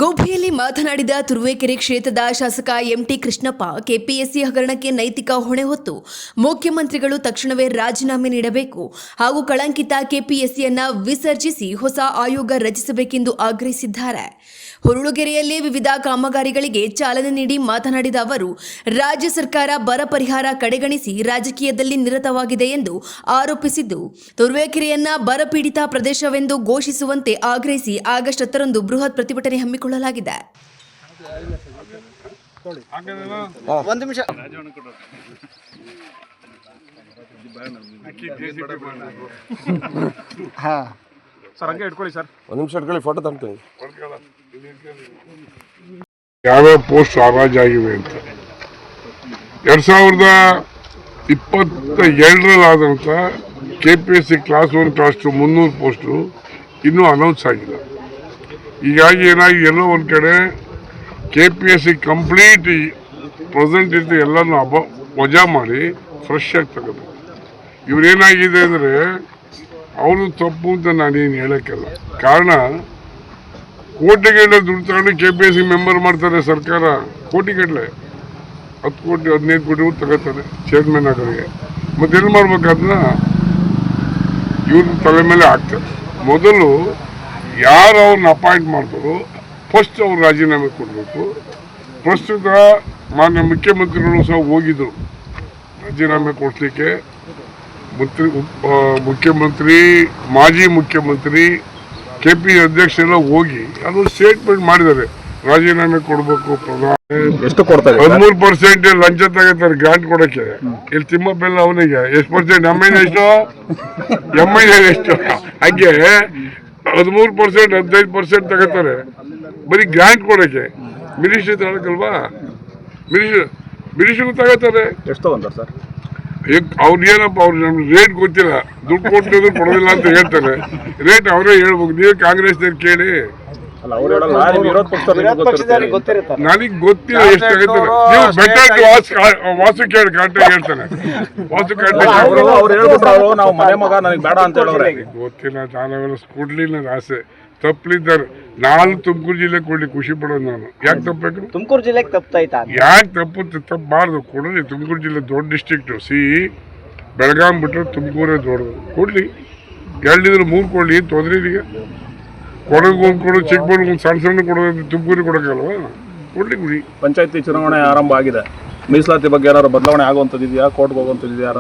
ಗೋಭಿಯಲ್ಲಿ ಮಾತನಾಡಿದ ತುರುವೇಕೆರೆ ಕ್ಷೇತ್ರದ ಶಾಸಕ ಎಂಟಿ ಕೃಷ್ಣಪ್ಪ, ಕೆಪಿಎಸ್ಸಿ ಹಗರಣಕ್ಕೆ ನೈತಿಕ ಹೊಣೆ ಹೊತ್ತು ಮುಖ್ಯಮಂತ್ರಿಗಳು ತಕ್ಷಣವೇ ರಾಜೀನಾಮೆ ನೀಡಬೇಕು ಹಾಗೂ ಕಳಂಕಿತ ಕೆಪಿಎಸ್ಸಿಯನ್ನ ವಿಸರ್ಜಿಸಿ ಹೊಸ ಆಯೋಗ ರಚಿಸಬೇಕೆಂದು ಆಗ್ರಹಿಸಿದ್ದಾರೆ. ಹುರುಳುಗೆರೆಯಲ್ಲಿ ವಿವಿಧ ಕಾಮಗಾರಿಗಳಿಗೆ ಚಾಲನೆ ನೀಡಿ ಮಾತನಾಡಿದ ಅವರು, ರಾಜ್ಯ ಸರ್ಕಾರ ಬರ ಪರಿಹಾರ ಕಡೆಗಣಿಸಿ ರಾಜಕೀಯದಲ್ಲಿ ನಿರತವಾಗಿದೆ ಎಂದು ಆರೋಪಿಸಿದ್ದು, ತುರುವೇಕೆರೆಯನ್ನ ಬರಪೀಡಿತ ಪ್ರದೇಶವೆಂದು ಘೋಷಿಸುವಂತೆ ಆಗ್ರಹಿಸಿ ಆಗಸ್ಟ್ 10ರಂದು ಬೃಹತ್ ಪ್ರತಿಭಟನೆ ಹಮ್ಮಿಕೊಳ್ಳಲಾಗಿದೆ. ಫೋಟೋ ತಗೊಳ್ತೀನಿ. ಯಾವ್ಯಾವ ಪೋಸ್ಟ್ ಹರಾಜಾಗಿವೆ ಅಂತ 2022 ಕೆಪಿಎಸ್ಸಿ ಕ್ಲಾಸ್ 1 ಕ್ಲಾಸ್ 2 300 ಪೋಸ್ಟು ಇನ್ನೂ ಅನೌನ್ಸ್ ಆಗಿಲ್ಲ. ಹೀಗಾಗಿ ಏನಾಗಿ ಎಲ್ಲೋ ಒಂದು ಕಡೆ ಕೆಪಿಎಸ್ಸಿ ಕಂಪ್ಲೀಟ್ ಪ್ರೆಸೆಂಟ್ ಇದ್ದು ಎಲ್ಲನೂ ವಜಾ ಮಾಡಿ ಫ್ರೆಶ್ ಆಗಿ ತಗೋಬೇಕು. ಇವ್ರೇನಾಗಿದೆ ಅಂದರೆ ಅವರು ತಪ್ಪು ಅಂತ ನಾನೇನು ಹೇಳೋಕ್ಕಲ್ಲ. ಕಾರಣ, ಕೋಟಿಗಟ್ಟಲೆ ದುಡ್ಡು ತಗೊಂಡು ಕೆಪಿಎಸ್ಸಿ ಮೆಂಬರ್ ಮಾಡ್ತಾರೆ ಸರ್ಕಾರ. ಕೋಟಿಗಟ್ಟಲೆ 10 ಕೋಟಿ 15 ಕೋಟಿ ತಗೋತಾರೆ ಚೇರ್ಮನ್ ಆಗೋರಿಗೆ. ಮತ್ತೆಲ್ಲಿ ಮಾಡ್ಬೇಕಾದ್ನ ಇವ್ರ ತಲೆ ಮೇಲೆ ಹಾಕ್ತಾರೆ. ಮೊದಲು ಯಾರು ಅವ್ರನ್ನ ಅಪಾಯಿಂಟ್ ಮಾಡ್ತಾರೋ ಫಸ್ಟ್ ಅವ್ರು ರಾಜೀನಾಮೆ ಕೊಡಬೇಕು. ಪ್ರಸ್ತುತ ಮಾನ್ಯ ಮುಖ್ಯಮಂತ್ರಿಗಳು ಸಹ ಹೋಗಿದ್ರು ರಾಜೀನಾಮೆ ಕೊಡಿಸ್ಲಿಕ್ಕೆ. ಮುಖ್ಯಮಂತ್ರಿ, ಮಾಜಿ ಮುಖ್ಯಮಂತ್ರಿ, ಕೆಪಿ ಅಧ್ಯಕ್ಷರೆಲ್ಲ ಹೋಗಿ ಅದು ಸ್ಟೇಟ್ಮೆಂಟ್ ಮಾಡಿದ್ದಾರೆ, ರಾಜೀನಾಮೆ ಕೊಡಬೇಕು. ಎಷ್ಟು ಕೊಡ್ತಾರೆ? 13% ಲಂಚ ತಗೋತಾರೆ ಗ್ರಾಂಟ್ ಕೊಡಕ್ಕೆ. ಇಲ್ಲಿ ತಿಮ್ಮಪ್ಪೆಲ್ಲ ಅವನಿಗೆ ಎಷ್ಟು ಪರ್ಸೆಂಟ್, ಎಮ್ಐನ ಎಷ್ಟು ಹಾಗೆ 13% 15% ತಗೋತಾರೆ ಬರೀ ಗ್ರಾಂಟ್ ಕೊಡಕ್ಕೆ. ಮಿನಿಸ್ಟ್ರಿ ತಗೊಳಕಲ್ವಾ, ಮಿನಿಸ್ಟ್ರಿಗೂ ತಗೋತಾರೆ. ಎಷ್ಟು ತಗೊಂತಾರೆ ಸರ್? ಅವ್ರು ಏನಪ್ಪ, ಅವ್ರು ನಮ್ಗೆ ರೇಟ್ ಗೊತ್ತಿಲ್ಲ, ದುಡ್ಡು ಕೊಟ್ಟಿದ್ರು ಕೊಡೋದಿಲ್ಲ ಅಂತ ಹೇಳ್ತಾರೆ. ರೇಟ್ ಅವರೇ ಹೇಳ್ಬೇಕು. ನೀವು ಕಾಂಗ್ರೆಸ್ನವ್ರು ಕೇಳಿ, ನನಗೆ ಗೊತ್ತಿಲ್ಲ ಎಷ್ಟು ತಗೋತಾರೆ. ನೀವು ಬೆಟರ್ ವಾಸು ಕೇಳಿ ಕರೆಕ್ಟಾಗಿ ಹೇಳ್ತಾನೆ. ವಾಸು ಗೊತ್ತಿಲ್ಲ, ನಾವೆಲ್ಲ ಕೊಡ್ಲಿಲ್ಲ ಆಸೆ. ತಪ್ಪಲಿದ್ದಾರೆ. ನಾನು ತುಮಕೂರು ಜಿಲ್ಲೆ ಕೊಡ್ಲಿ ಖುಷಿ ಪಡೋದು. ನಾನು ಯಾಕೆ ತಪ್ಪಬೇಕು? ತುಮಕೂರು ಜಿಲ್ಲೆಗೆ ತಪ್ಪಾಯ್ತಾ? ಯಾಕೆ ತಪ್ಪಬಾರ್ದು? ಕೊಡ್ರಿ. ತುಮಕೂರು ಜಿಲ್ಲೆ ದೊಡ್ಡ ಡಿಸ್ಟ್ರಿಕ್ಟು. ಬೆಳಗಾಂ ಬಿಟ್ಟರೆ ತುಮಕೂರೇ ದೊಡ್ಡದು. ಕೊಡ್ಲಿ, 2 3 ಕೊಡ್ಲಿ, ತೊಂದರೆ ಇದೀಗ. ಕೊಡಗು ಒಂದು ಕೊಡು, ಚಿಕ್ಕಬಳ್ಳೂರು ಒಂದು ಸಣ್ಣ ಕೊಡೋದು, ತುಮಕೂರಿಗೆ ಕೊಡೋಕ್ಕಲ್ವಾ? ಕೊಡ್ಲಿ. ಪಂಚಾಯತಿ ಚುನಾವಣೆ ಆರಂಭ ಆಗಿದೆ. ಮೀಸಲಾತಿ ಬಗ್ಗೆ ಏನಾದ್ರು ಬದಲಾವಣೆ ಆಗುವಂಥದ್ದು ಇದೆಯಾ? ಕೋರ್ಟ್ಗೆ ಹೋಗುವಂಥದ್ದು ಇದೆಯಾ?